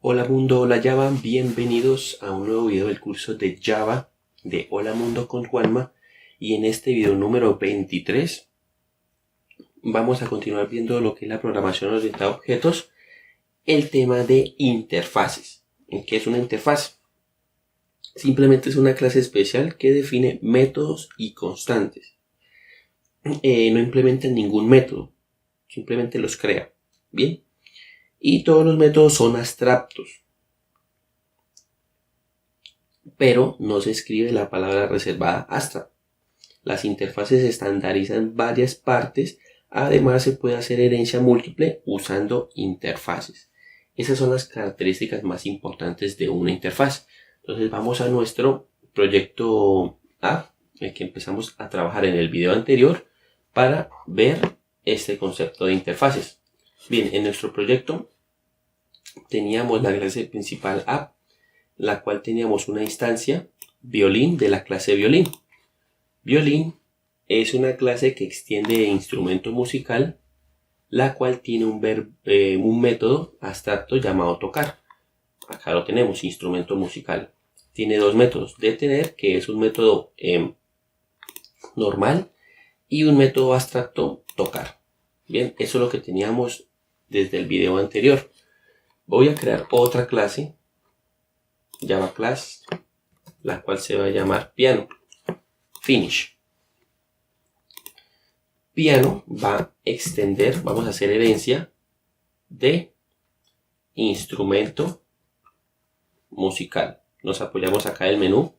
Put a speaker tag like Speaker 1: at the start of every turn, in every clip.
Speaker 1: Hola mundo, hola Java, bienvenidos a un nuevo video del curso de Java de Hola Mundo con Juanma. Y en este video número 23 vamos a continuar viendo lo que es la programación orientada a objetos, el tema de interfaces. ¿Qué es una interfaz? Simplemente es una clase especial que define métodos y constantes. No implementa ningún método, simplemente los crea. Bien. Y todos los métodos son abstractos, pero no se escribe la palabra reservada abstract. Las interfaces estandarizan varias partes, además se puede hacer herencia múltiple usando interfaces. Esas son las características más importantes de una interfaz. Entonces vamos a nuestro proyecto A, el que empezamos a trabajar en el video anterior, para ver este concepto de interfaces. Bien, en nuestro proyecto teníamos la clase principal app, la cual teníamos una instancia violín de la clase violín. Violín es una clase que extiende instrumento musical, la cual tiene un método abstracto llamado tocar. Acá lo tenemos, instrumento musical. Tiene dos métodos: detener, que es un método normal, y un método abstracto, tocar. Bien, eso es lo que teníamos desde el video anterior. Voy a crear otra clase, Java Class, la cual se va a llamar piano. Finish. Piano va a extender, vamos a hacer herencia de instrumento musical. Nos apoyamos acá en el menú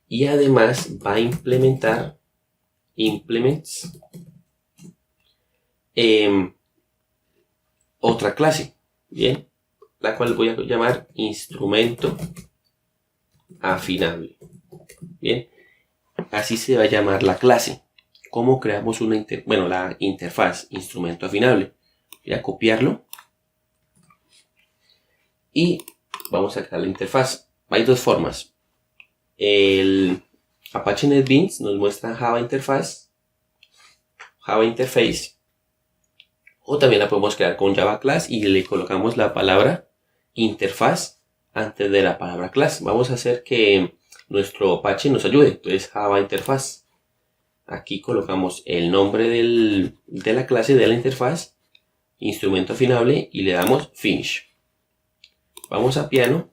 Speaker 1: y además va a implementar implements otra clase, bien, la cual voy a llamar instrumento afinable. Bien, así se va a llamar la clase. ¿Cómo creamos la interfaz instrumento afinable? Voy a copiarlo y vamos a crear la interfaz. Hay dos formas. El Apache NetBeans nos muestra Java Interface, o también la podemos crear con Java Class y le colocamos la palabra interfaz antes de la palabra class. Vamos a hacer que nuestro Apache nos ayude. Entonces Java Interface. Aquí colocamos el nombre de la clase, de la interfaz, instrumento afinable, y le damos finish. Vamos a piano.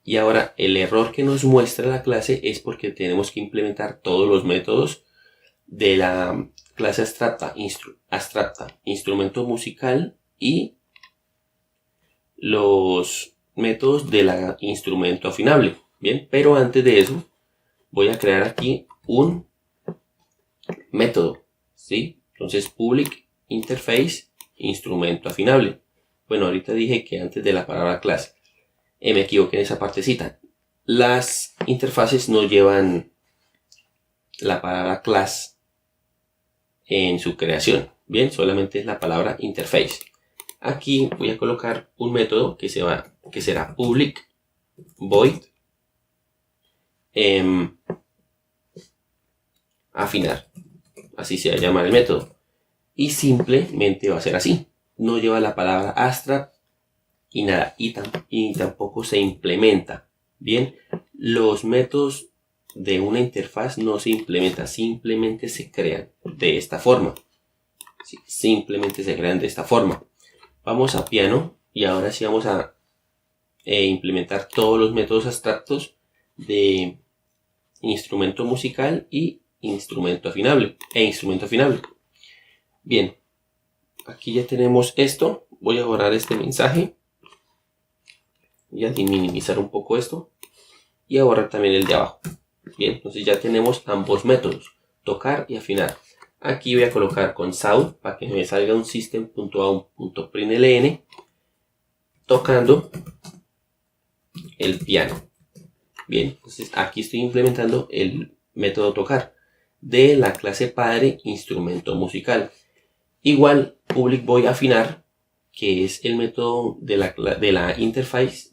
Speaker 1: Y ahora el error que nos muestra la clase es porque tenemos que implementar todos los métodos de la clase abstracta, instrumento musical, y los métodos de la instrumento afinable. Bien, pero antes de eso voy a crear aquí un método, ¿sí? Entonces public interface instrumento afinable. Bueno, ahorita dije que antes de la palabra clase. Me equivoqué en esa partecita. Las interfaces no llevan la palabra class en su creación. Bien, solamente es la palabra interface. Aquí voy a colocar un método que será public void afinar. Así se va a llamar el método. Y simplemente va a ser así. No lleva la palabra abstract y nada. Y tampoco se implementa. Bien, los métodos de una interfaz no se implementan, simplemente se crean de esta forma. Sí, simplemente se crean de esta forma. Vamos a piano y ahora sí vamos a implementar todos los métodos abstractos de instrumento musical y instrumento afinable Bien, aquí ya tenemos esto. Voy a borrar este mensaje y a minimizar un poco esto y a borrar también el de abajo. Bien, entonces ya tenemos ambos métodos, tocar y afinar. Aquí voy a colocar con sound para que me salga un system.out.println tocando el piano. Bien, entonces aquí estoy implementando el método tocar de la clase padre instrumento musical. Igual public void afinar, que es el método de la interface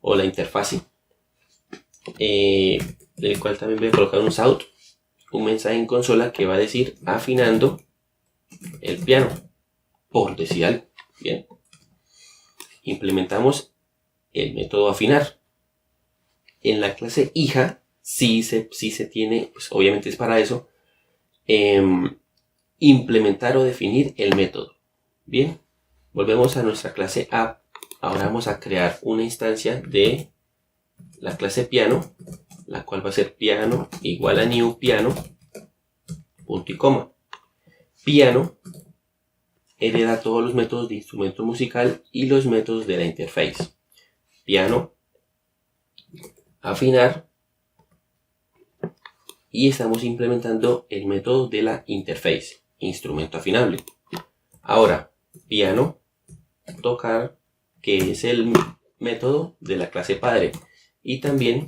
Speaker 1: o la interfase, del cual también voy a colocar un mensaje en consola que va a decir afinando el piano, por decir algo. Bien, implementamos el método afinar. En la clase hija sí se tiene, pues obviamente es para eso, implementar o definir el método. Bien, volvemos a nuestra clase app. Ahora vamos a crear una instancia de la clase piano, la cual va a ser piano igual a new piano, punto y coma. Piano hereda todos los métodos de instrumento musical y los métodos de la interface. Piano, afinar, y estamos implementando el método de la interface, instrumento afinable. Ahora, piano, tocar, que es el método de la clase padre, y también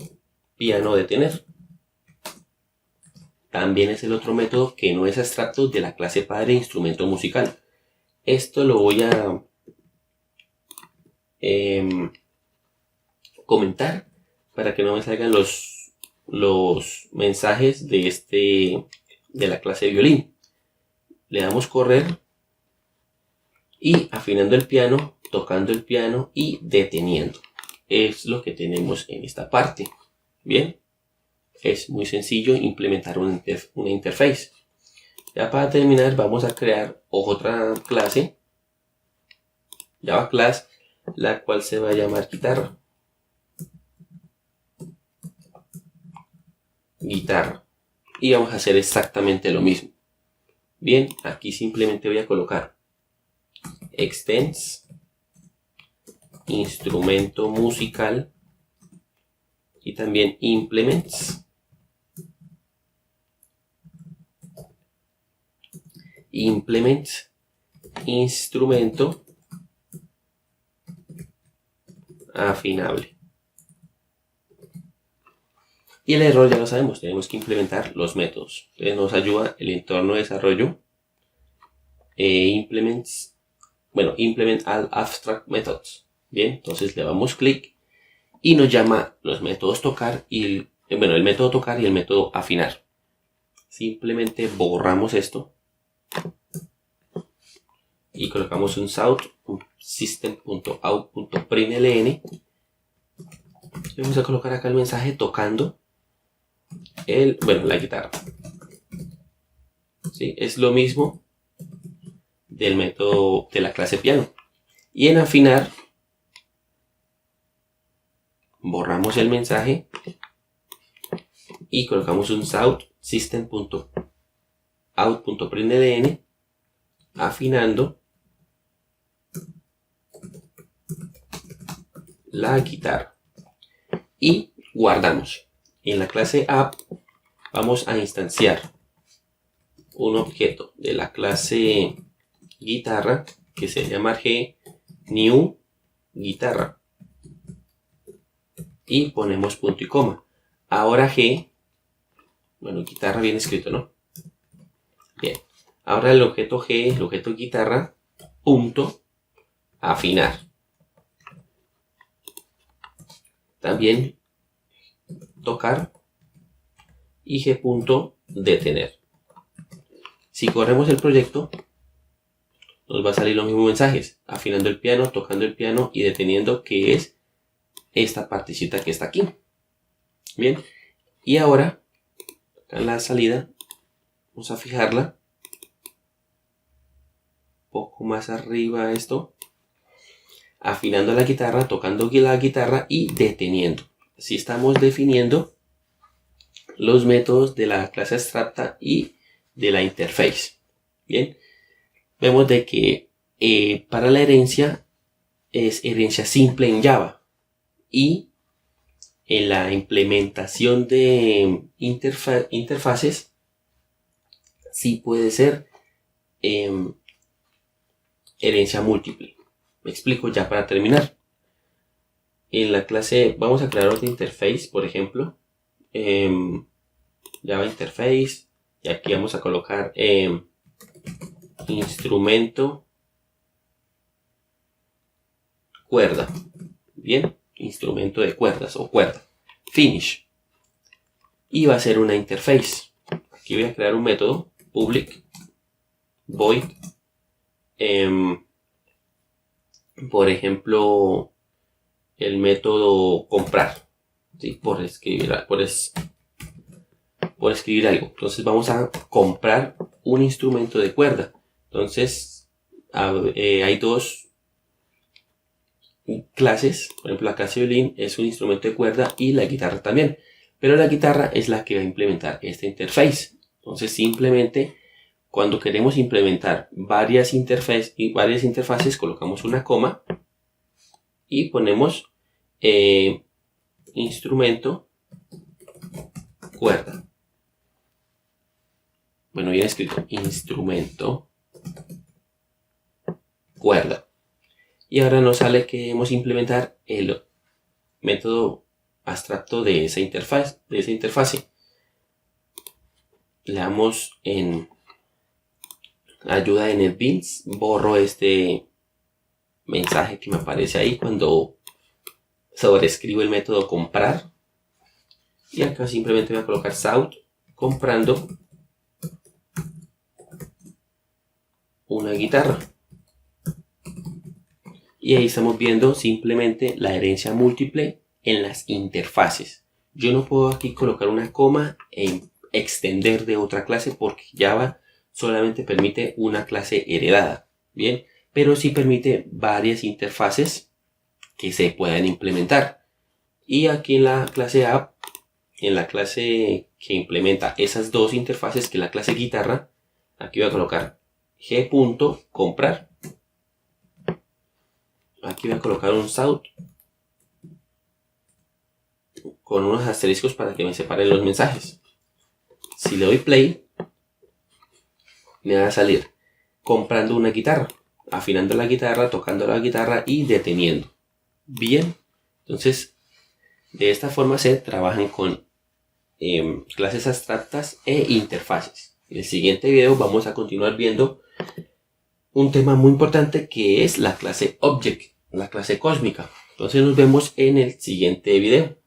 Speaker 1: piano detener. También es el otro método que no es abstracto de la clase padre instrumento musical. Esto lo voy a comentar para que no me salgan los mensajes de la clase de violín. Le damos correr y afinando el piano, tocando el piano y deteniendo. Es lo que tenemos en esta parte. Bien, es muy sencillo implementar una interface. Ya para terminar vamos a crear otra clase, Java Class, la cual se va a llamar guitarra. Y vamos a hacer exactamente lo mismo. Bien, aquí simplemente voy a colocar extends instrumento musical y también implements instrumento afinable. Y el error ya lo sabemos, tenemos que implementar los métodos. Entonces nos ayuda el entorno de desarrollo implement all abstract methods. Bien, entonces le damos clic y nos llama los métodos tocar y el método tocar y el método afinar. Simplemente borramos esto y colocamos un system.out.println. Vamos a colocar acá el mensaje tocando la guitarra. ¿Sí? Es lo mismo del método de la clase piano. Y en afinar borramos el mensaje y colocamos un system.out.println afinando la guitarra y guardamos. En la clase app vamos a instanciar un objeto de la clase guitarra que se llama g new guitarra y ponemos punto y coma. Ahora guitarra bien escrito, ¿no? Bien, ahora el objeto guitarra punto afinar. También tocar y g punto detener. Si corremos el proyecto nos va a salir los mismos mensajes, afinando el piano, tocando el piano y deteniendo, que es esta partecita que está aquí. Bien, y ahora en la salida vamos a fijarla un poco más arriba, esto, afinando la guitarra, tocando la guitarra y deteniendo. Así estamos definiendo los métodos de la clase abstracta y de la interface. Bien, vemos de que para la herencia es herencia simple en Java, y en la implementación de interfaces sí puede ser herencia múltiple. Me explico ya para terminar. En la clase vamos a crear otra interface, por ejemplo, Java Interface, y aquí vamos a colocar instrumento cuerda. Bien, instrumento de cuerdas o cuerda. Finish. Y va a ser una interface. Aquí voy a crear un método public void por ejemplo, el método comprar, ¿sí? Por escribir algo. Entonces vamos a comprar un instrumento de cuerda. Entonces hay dos clases. Por ejemplo, la clase violín es un instrumento de cuerda y la guitarra también. Pero la guitarra es la que va a implementar esta interface. Entonces simplemente cuando queremos implementar varias interfaces colocamos una coma y ponemos instrumento cuerda. Bueno, bien escrito, instrumento cuerda. Y ahora nos sale que debemos implementar el método abstracto de esa interfase. Le damos en ayuda de NetBeans, borro este mensaje que me aparece ahí cuando sobreescribo el método comprar, y acá simplemente voy a colocar South comprando una guitarra, y ahí estamos viendo simplemente la herencia múltiple en las interfaces. Yo no puedo aquí colocar una coma e extender de otra clase porque Java solamente permite una clase heredada, bien, pero sí permite varias interfaces que se puedan implementar. Y aquí en la clase app, en la clase que implementa esas dos interfaces, que es la clase guitarra, aquí voy a colocar g.comprar. Aquí voy a colocar un South con unos asteriscos para que me separen los mensajes. Si le doy play, me va a salir comprando una guitarra, afinando la guitarra, tocando la guitarra y deteniendo. Bien, entonces de esta forma se trabajan con clases abstractas e interfaces. En el siguiente video vamos a continuar viendo un tema muy importante que es la clase Object, la clase cósmica. Entonces nos vemos en el siguiente video.